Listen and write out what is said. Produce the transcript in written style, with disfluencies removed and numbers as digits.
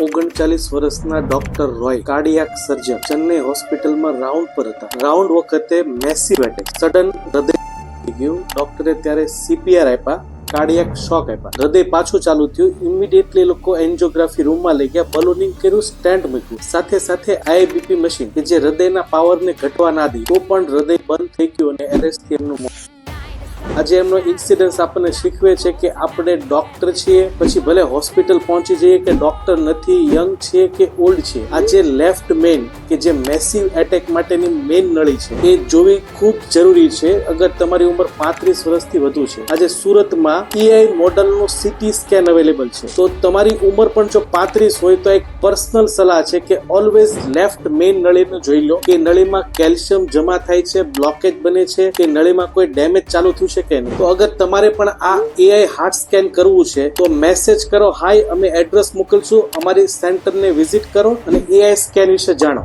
39 વર્ષના doctor Roy cardiac સર્જન ચેન્નઈ હોસ્પિટલમાં round પર હતા. રાઉન્ડ વખતે મેસિવ એટેક, સડન હૃદય થઈ ગયું. ડોક્ટરે ત્યારે CPR આપ્યા, કાર્ડિયાક શોક આપ્યા. હૃદય પાછું ચાલુ થયું. ઇમિડિયેટલી લોકો એન્જિયોગ્રાફી રૂમમાં લઈ ગયા, બલૂનિંગ કર્યું, સ્ટેન્ટ મૂક્યું. સાથે સાથે IBP મશીન કે જે હૃદયના પાવરને ઘટવા ના દી, તો પણ હૃદય બંધ થઈ ગયું અને એરેસ્ટથી એમનું મોત. આજે એમનો ઇન્સિડન્સ આપણને શીખવે છે કે આપણે ડોક્ટર છીએ, પછી ભલે હોસ્પિટલ પહોંચી જઈએ કે ડોક્ટર નથી, યંગ છે કે ઓલ્ડ છે, આ જે લેફ્ટ મેઇન કે જે મેસિવ એટેક માટેની મેઇન નળી છે એ જોવી ખૂબ જરૂરી છે અગર તમારી ઉંમર 35 વર્ષથી વધુ છે. આજે સુરતમાં EI મોડલનું CT સ્કેન અવેલેબલ છે. તો તમારી ઉંમર પણ જો 35 હોય તો એક પર્સનલ સલાહ છે કે ઓલવેઝ લેફ્ટ મેઇન નળીને જોઈ લો કે નળીમાં કેલ્શિયમ જમા થાય છે, બ્લોકેજ બને છે કે નળીમાં કોઈ ડેમેજ ચાલુ થયું છે કે નહીં. તો અગર તમારે પણ આ AI હાર્ટ સ્કેન કરવું છે તો મેસેજ કરો, હાય અમે એડ્રેસ મોકલશું, અમારી સેન્ટરને વિઝિટ કરો અને AI સ્કેન વિશે જાણો.